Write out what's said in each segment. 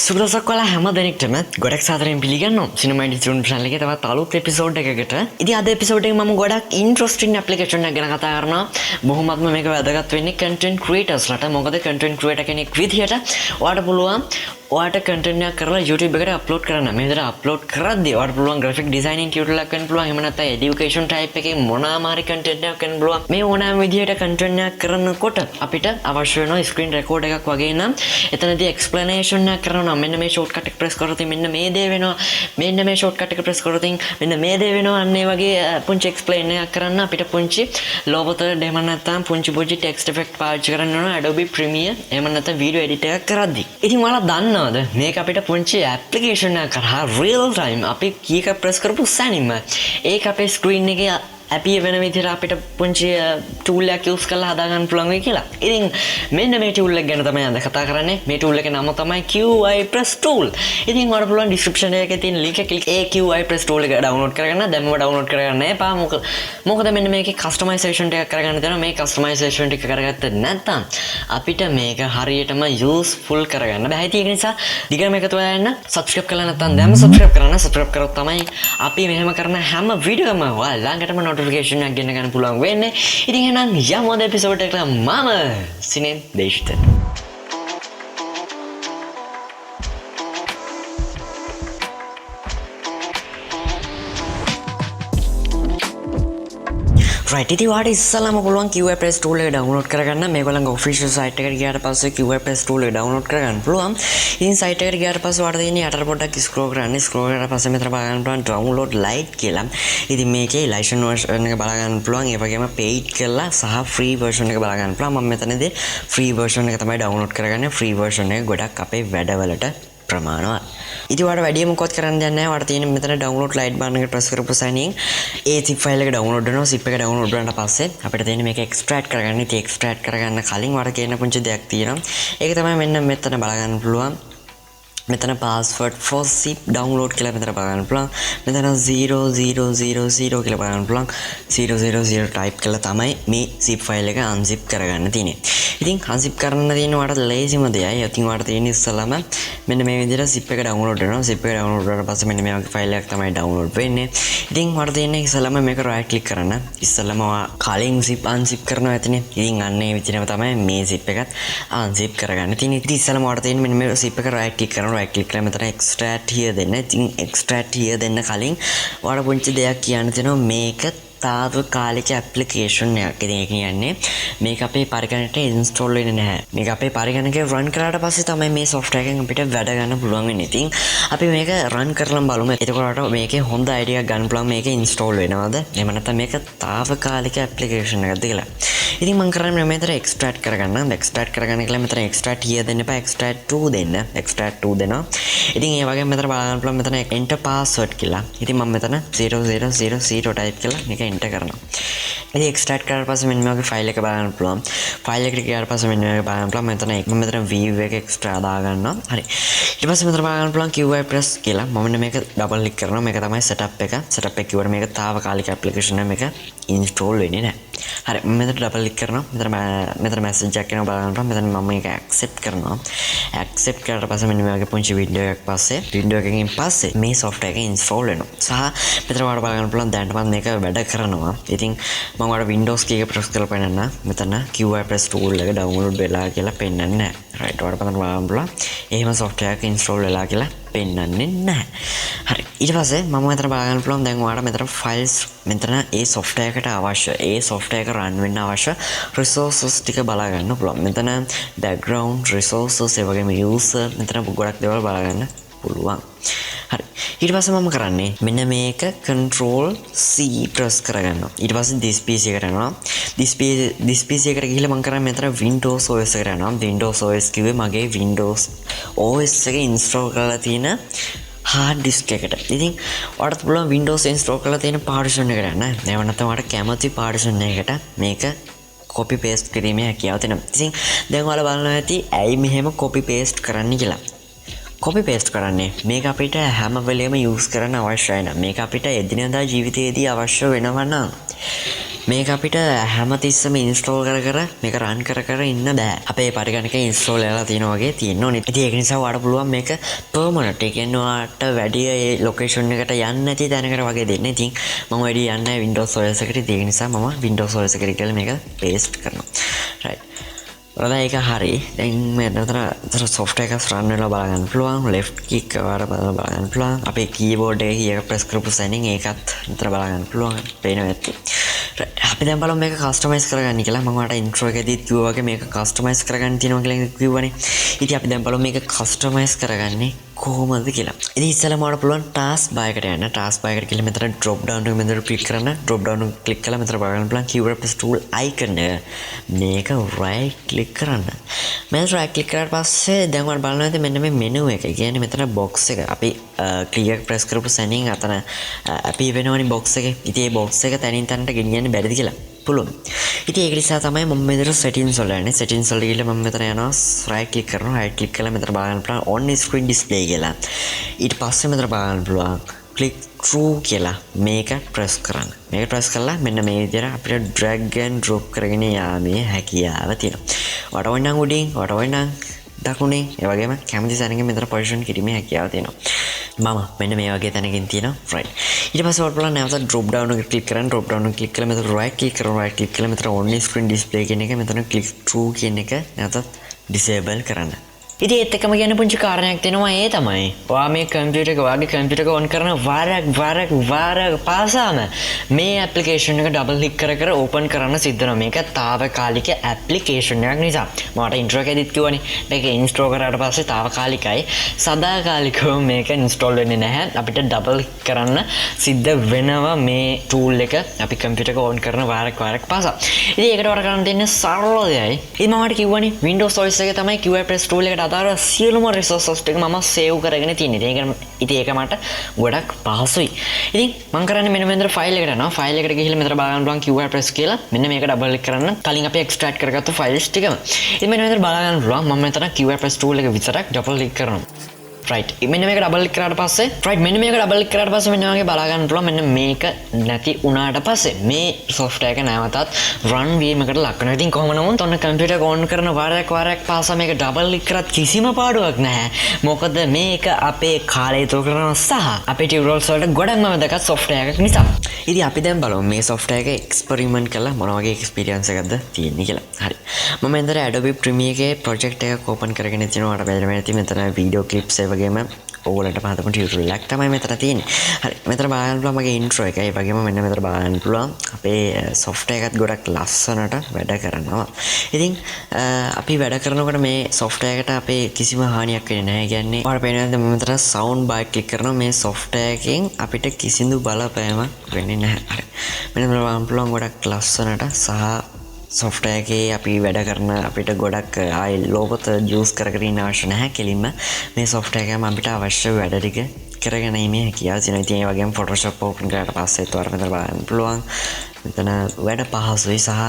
සුබදසක් ඔයාලා හැම දෙනෙක්ටම ගොඩක් සාදරයෙන් පිළිගන්නවා සිනමා එඩිට් channel එකේ තවත් අලුත් එපිසෝඩ් එකකට. ඉතින් අද එපිසෝඩ් එකේ මම ගොඩක් ඉන්ට්‍රස්ටිං ඇප්ලිකේෂන් එකක් ගැන කතා කරනවා. බොහොමත්ම මේක වැදගත් වෙන්නේ content creators ලට. මොකද content creator කෙනෙක් විදිහට ඔයාලට පුළුවන් ඔයාට content එකක් කරලා YouTube එකට අප්ලෝඩ් කරන්න. මේ විදිහට අප්ලෝඩ් කරද්දී ඔයාලට පුළුවන් graphic designing tutorial එකක් ගන්න පුළුවන්. එහෙම නැත්නම් education type එකේ මොනවාම හරි content එකක් ගන්න පුළුවන්. මේ ඕනෑම විදිහට content එකක් කරනකොට අපිට අවශ්‍ය වෙනවා screen record එකක් වගේ නම් එතනදී explanation එකක් කරනවා. මෙන්න මේ shortcut එක press කරොත් මෙන්න මේ දේ වෙනවා. මෙන්න මේ shortcut එක press කරොත් මෙන්න මේ දේ වෙනවා. අන්න ඒ වගේ පුංචි explain එකක් කරන්න අපිට පුංචි logo එහෙම නැත්නම් පුංචි text effect පාවිච්චි කරන්න ඕන Adobe Premiere එහෙම නැත්නම් video edit එකක් කරද්දී. ඉතින් ඔයාලා දන්නවද මේක අපිට පුංචි application එකක් කරා real time අපි කීක press කරපු සැනින්ම ඒක අපේ screen එකේ අපි වෙන විදිහට අපිට පුංචි tool එකක් use කරලා හදා ගන්න පුළුවන් වෙයි කියලා. ඉතින් මෙන්න මේ tool එක ගැන තමයි අද කතා කරන්නේ. මේ tool එකේ නම තමයි Qipress tool. ඉතින් ඔයාලට පුළුවන් description එකේ තියෙන link එක click ඒ Qipress tool එක download කරගන්න. දැන්ම download කරගන්න එපා. මොකද මෙන්න මේකේ customization ටිකක් කරගන්න තියෙනවා. මේ customization ටික කරගත්තේ නැත්නම් අපිට මේක හරියටම useful කරගන්න බෑ. ඒක නිසා දිගටම එකතු වෙලා යන්න. subscribe කරලා නැත්නම් දැන්ම subscribe කරන්න. subscribe කරොත් තමයි අපි මෙහෙම කරන හැම වීඩියෝ එකම ඔයාලා ළඟටම notification එකක් ගෙන්න ගන්න පුළුවන් වෙන්නේ. ඉතින් එහෙනම් යමු අද එපිසෝඩ් එකට. මම Sineth Deshitha. right ඉතින් ඔයාලට ඉස්සෙල්ලාම පුළුවන් Qipress tool එක download කරගන්න. මේගොල්ලන්ගේ official site එකට ගියාට පස්සේ Qipress tool එක download කරගන්න පුළුවන්. ඉතින් site එකට ගියාට පස්සේ ඔයාලට තියෙන්නේ යටට පොඩ්ඩක් scroll කරන්න. scroll කරලා පස්සේ මෙතන බලන්න පුළුවන් download lite කියලා. ඉතින් මේකේ license version එක බලා ගන්න පුළුවන්. ඒ වගේම paid කරලා සහ free version එක බලා ගන්න පුළුවන්. මම මෙතනදී free version එක තමයි download කරගන්නේ. free version එක ගොඩක් අපේ වැඩවලට ප්‍රමාණවත්. ඉතින් ඔයාලට වැඩි මොකක්වත් කරන්න දෙයක් නැහැ. ඔයාලට තියෙන මෙතන download lite button එක press කරපු සැනින් ඒ zip file එක download වෙනවා. zip එක download වුණාට පස්සේ අපිට තියෙන්නේ මේක extract කරගන්න. ඉතින් extract කරගන්න කලින් ඔයාලට කියන පුංචි දෙයක් තියෙනවා. ඒක තමයි මෙන්න මෙතන බලා ගන්න පුළුවන්. මෙතන password for zip download කියලා මෙතන බලන්න පුළුවන්. මෙතන 0000 කියලා බලන්න පුළුවන්. 000 type කරලා තමයි මේ zip file එක unzip කරගන්න තියෙන්නේ. ඉතින් unzip කරන්න තියෙන ඔයාලට ලේසිම දෙයයි. ඉතින් ඔයාලට තියෙන්නේ ඉස්සෙල්ලාම මෙන්න මේ විදිහට zip එක download වෙනවා. zip එක download වුණාට පස්සේ මෙන්න මේ වගේ file එකක් තමයි download වෙන්නේ. ඉතින් ඔයාලට තියෙන්නේ ඉස්සෙල්ලාම මේක right click කරන්න. ඉස්සෙල්ලාම කලින් zip unzip කරනවා ඇතිනේ. ඉතින් අන්න ඒ විදිහටම තමයි මේ zip එකත් unzip කරගන්න තියෙන්නේ. ඉතින් ඉස්සෙල්ලාම ඔයාලට තියෙන්නේ මෙන්න මේ zip එක right click කරනවා. right click කරලා මෙතන extract here දෙන්න. ඉතින් extract here දෙන්න කලින් ඔයාලට පුංචි දෙයක් කියන්න තියෙනවා. මේක තාවකාලික ඇප්ලිකේෂන් එකක්. ඉතින් ඒක කියන්නේ මේක අපේ පරිගණකයට ඉන්ස්ටෝල් වෙන්නේ නැහැ. මේක අපේ පරිගණකේ run කරාට පස්සේ තමයි මේ software එකෙන් අපිට වැඩ ගන්න පුළුවන් වෙන්නේ. ඉතින් අපි මේක run කරලා බලමු. එතකොට මේකේ හොඳ idea එකක් ගන්න පුළුවන් මේක ඉන්ස්ටෝල් වෙනවද? එහෙම නැත්නම් මේක තාවකාලික ඇප්ලිකේෂන් එකක්ද කියලා. ඉතින් මම කරන්නේ මෙතන extract කරගන්න. extract කරගන්න කියලා මෙතන extract here දෙන්න එපා. extract to දෙන්න. extract to දෙනවා. ඉතින් ඒ වගේම මෙතන බලන්න පුළුවන් මෙතන enter password කියලා. ඉතින් මම මෙතන 0000 type කරලා මේක enter කරනවා. ඉතින් extract කරලා පස්සේ මෙන්න මේ වගේ file එක බලන්න පුළුවන්. file එකට ගියාට පස්සේ මෙන්න මේක බලන්න පුළුවන්. මෙතන view එක extra දා ගන්නවා. හරි. ඊට පස්සේ මෙතන බලන්න පුළුවන් Qipress කියලා. මම මෙන්න මේක double click කරනවා. මේක තමයි setup එක. setup එක කිව්වට මේක තාවකාලික application එක මේක install වෙන්නේ නැහැ. හරි. මම මෙතන double click කරනවා. මෙතන message එකක් එනවා බලන්න පුළුවන්. මෙතන මම මේක accept කරනවා. accept කරලා පස්සේ මෙන්න මේ වගේ පුංචි video එකක් පස්සේ video එකකින් පස්සේ මේ software එක install වෙනවා. සහ මෙතන ඔයාලට බලන්න පුළුවන් දැනටමත් මේක වැඩ කරනවා. ඉතින් මම ඔයාලට Windows key එක press කරලා පෙන්නන්න. මෙතන Qipress tool එක download වෙලා කියලා පෙන්නන්නේ නැහැ. right. ඔයාලට බලන්න පුළුවන්. එහෙම software එක install වෙලා කියලා පෙන්නන්නේ නැහැ. හරි. ඊට පස්සේ මම මෙතන බලන්න පුළුවන් දැන් ඔයාලට මෙතන files මෙතන ඒ software එකට අවශ්‍ය ඒ software එක run වෙන්න අවශ්‍ය resources ටික බලා ගන්න පුළුවන්. මෙතන background resources ඒ වගේම user මෙතන ගොඩක් දේවල් බලා ගන්න පුළුවන්. හරි. ඊට පස්සේ මම කරන්නේ මෙන්න මේක Ctrl C press කරගන්නවා. ඊට පස්සේ this PC එකට යනවා. this PC එකට ගිහිල්ලා මම කරන්නේ මෙතන Windows OS එකට යනවා. Windows OS කිව්වේ මගේ Windows OS එක install කරලා තියෙන hard disk එකට. ඉතින් ඔයාලට පුළුවන් Windows install කරලා තියෙන partition එකට යන්න. එහෙම නැත්නම් ඔයාලට කැමති partition එකකට මේක copy paste කිරීමේ හැකියාව තියෙනවා. ඉතින් දැන් ඔයාලා බලනවා ඇති ඇයි මෙහෙම copy paste කරන්න කියලා. copy paste කරන්නේ මේක අපිට හැම වෙලෙම use කරන්න අවශ්‍යයි නම් මේක අපිට එදිනෙදා ජීවිතයේදී අවශ්‍ය වෙනවා නම් මේක අපිට හැමතිස්සම ඉන්ස්ටෝල් කර මේක රන් කර ඉන්න බෑ. අපේ පරිගණක ඉන්ස්ටෝල් වෙලා තියෙනවා වගේ තියෙන්න ඕනේ. ඉතින් ඒක නිසා ඔයාලට පුළුවන් මේක පර්මනන්ට් ඒ කියන්නේ ඔයාලට වැඩි ඒ ලොකේෂන් එකට යන්න නැති තැනකට වගේ දෙන්න. ඉතින් මම වැඩි යන්නේ නැහැ Windows OS එකට. ඒක නිසා මම Windows OS එකට ගිහලා මේක paste කරනවා. right. ඔයාලා ඒක හරි. දැන් මෙතන software එක run වෙලා බලන්න පුළුවන්. left click කරලා බලන්න පුළුවන්. අපේ keyboard එකේ එක press කරපු සැනින් ඒකත් විතර බලන්න පුළුවන්. පේනවා ඇති. අපි දැන් බලමු මේක කස්ටමයිස් කරගන්න කියලා. මම ඔයාලට ඉන්ට්‍රෝ එකේදීත් කිව්වා වගේ මේක කස්ටමයිස් කරගන්න තියෙනවා කියලා කිව්වනේ. ඉතින් අපි දැන් බලමු මේක කස්ටමයිස් කරගන්නේ කොහොමද කියලා. ඉතින් ඉස්සෙල්ලාම ඔයාලට පුළුවන් ටාස්ක් බාර් එකට යන්න. ටාස්ක් බාර් එකට ගිහලා මෙතන drop down එක මෙතන ක්ලික් කරන්න. drop down එක ක්ලික් කළා මෙතන බලන්න පුළුවන් Qipress tool icon එක. මේක right click කරන්න. මෙතන right click කරාට පස්සේ දැන් ඔයාලට බලන්න ඇති මෙන්න මේ menu එක. කියන්නේ මෙතන box එක. අපි clear press කරපු සැනින් අතන අපි වෙනවනේ box එකේ. ඉතින් මේ box එක තනින් තනට ගෙනියන්න බැරිද කියලා පුළුවන්. ඉතින් ඒක නිසා තමයි මම මෙතන settings වල යන්නේ. settings වල ගිහලා මම මෙතන යනවා right click කරනවා. right click කරලා මෙතන බලන්න පුළුවන් on screen display කියලා. ඊට පස්සේ මෙතන බලන්න පුළුවන් click through කියලා මේක press කරන්න. මේක press කළා මෙන්න මේ විදිහට අපිට drag and drop කරගෙන යාමේ හැකියාව තියෙනවා. ඔයාට ඕන නම් උඩින්, ඔයාට ඕන නම් දකුණේ, ඒ වගේම කැමති තැනකින් මෙතන position කිරීමේ හැකියාව තියෙනවා. මම මෙන්න මේ වගේ තැනකින් තියෙනවා right. ඊට පස්සේ ඔයාලට බලන්න නැවත drop down එක click කරන්න. drop down එක click කළා මෙතන right click කරනවා. right click කළා මෙතන on screen display කියන එක මෙතන click through කියන එක නැවත disable කරන්න. ඉතින් ඒත් එක්කම කියන්න පුංචි කාරණයක් තියෙනවා. ඒ තමයි ඔයා මේ කම්පියුටර් එක ඔයාගේ කම්පියුටර් එක on කරන වාරයක් පාසාම මේ ඇප්ලිකේෂන් එක ඩබල් ක්ලික් කර ඕපන් කරන්න සිද්ධ වෙනවා. මේක తాවකාලික ඇප්ලිකේෂන් එකක් නිසා. මට ඉන්ට්‍රෝ එකේදීත් කිව්වනේ මේක ඉන්ස්ටෝල් කරාට පස්සේ తాවකාලිකයි. සදාකාලිකව මේක ඉන්ස්ටෝල් වෙන්නේ නැහැ. අපිට ඩබල් කරන්න සිද්ධ වෙනවා මේ tool එක අපි කම්පියුටර් එක on කරන වාරයක් පාසා. ඉතින් ඒකට වර කරන්න තියෙන්නේ සරල දෙයයි. ඉතින් මම කිව්වනේ Windows OS එකේ තමයි Qipress tool එකට අදාළ සියලුම resources ටික මම save කරගෙන තියෙන්නේ. ඉතින් ඒක මට ගොඩක් පහසුයි. ඉතින් මම කරන්නේ මෙන්න මෙතන ෆයිල් එකට යනවා. ෆයිල් එකට ගිහිල්ලා මෙතන බලන්න පුළුවන් Qipress කියලා. මෙන්න මේක ඩබල් ක්ලික් කරන්න. කලින් අපි extract කරගත්තු files ටිකම. ඉතින් මෙන්න මෙතන බලන්න පුළුවන්. මම මෙතන Qipress tool එක විතරක් ඩබල් ක්ලික් කරනවා. right. මෙන්න මේක ඩබල් ක්ලික් කරාට පස්සේ right මෙන්න මේක ඩබල් ක්ලික් කරාට පස්සේ මෙන්න වගේ බලා ගන්න පුළුවන්. මෙන්න මේක නැති වුණාට පස්සේ මේ software එක නැවතත් run වීමකට ලක් වෙනවා. ඉතින් කොහොම නමුත් ඔන්න computer එක on කරන වාරයක් පාසා මේක ඩබල් ක්ලික් කරත් කිසිම පාඩුවක් නැහැ. මොකද මේක අපේ කාලය ඉතුරු කරනවා සහ අපේ tutorials වලට ගොඩක්ම වැදගත් software එකක් නිසා. ඉතින් අපි දැන් බලමු මේ software එක experiment කරලා මොන වගේ experience එකක්ද තියෙන්නේ කියලා. හරි. මම මෙතන Adobe Premiere එකේ project එකක් open කරගෙන තිනවා. අර බැලුවා මෙතන video clips ඒ වගේම ඕගොල්ලන්ට පහදපු ටියුටෝරියල් එකක් තමයි මෙතන තියෙන්නේ. හරි. මෙතන බලන්න පුළුවන් මගේ intro එක. ඒ වගේම මෙන්න මෙතන බලන්න පුළුවන් අපේ software එකත් ගොඩක් ලස්සනට වැඩ කරනවා. ඉතින් අපි වැඩ කරනකොට මේ software එකට අපේ කිසිම හානියක් වෙන්නේ නැහැ. ඒ කියන්නේ ඔයාලට පේනවාද මම මෙතන sound bar click කරනවා. මේ software එකෙන් අපිට කිසිදු බලපෑමක් වෙන්නේ නැහැ. හරි. මෙන්න බලන්න පුළුවන් ගොඩක් ලස්සනට සහ software එකේ අපි වැඩ කරන අපිට ගොඩක් ආයි ලෝගොත යූස් කරගෙන ඉන්න අවශ්‍ය නැහැ. කෙලින්ම මේ software එකම අපිට අවශ්‍ය වැඩ ටික කරගෙන ඉන්නේ හැකියාව තියෙනවා. ඉතින් ඒ වගේම Photoshop open කරාට පස්සේ ඒත් මෙතන බලන්න පුළුවන්. මෙතන වැඩ පහසුයි සහ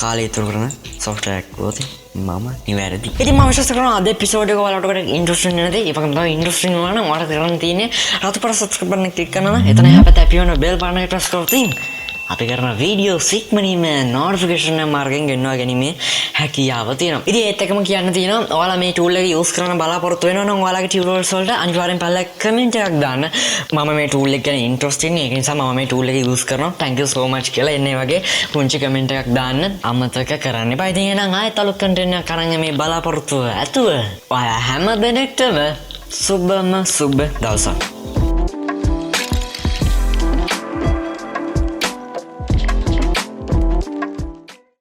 කාලය ඉතුරු කරන software එකක් වුණොත් මම නිවැරදි. ඉතින් මම විශ්වාස කරනවා අද එපිසෝඩ් එක ඔයාලට ගොඩක් ඉන්ට්‍රෙස්ටිං වෙනදී. ඒ වගේම තමයි ඉන්ට්‍රෙස්ටිං වුණා නම් ඔයාලට කරන්න තියෙන්නේ රතු පාට subscribe button එක click කරනවා. එතන හැපත අපි වෙන bell button එක press කරොත් අපි කරන වීඩියෝ ඉක්මනින්ම notification මාර්ගයෙන් ගෙන්වා ගැනීමේ හැකියාව තියෙනවා. ඉතින් ඒත් එකම කියන්න තියෙනවා ඔයාලා මේ tool එක use කරන්න බලාපොරොත්තු වෙනවා නම් ඔයාලගේ tutorials වලට අනිවාර්යෙන් පල්ලා comment එකක් දාන්න. මම මේ tool එක ගැන interested ඉන්නේ. ඒක නිසා මම මේ tool එක use කරනවා. Thank you so much කියලා එන්නේ වගේ පුංචි comment එකක් දාන්න අමතක කරන්න එපා. ඉතින් එහෙනම් ආයෙත් අලුත් content එකක් අරන් මේ බලාපොරොත්තු ඇතුව ඔයා හැම දිනෙකටම සුබම සුබ දවසක්.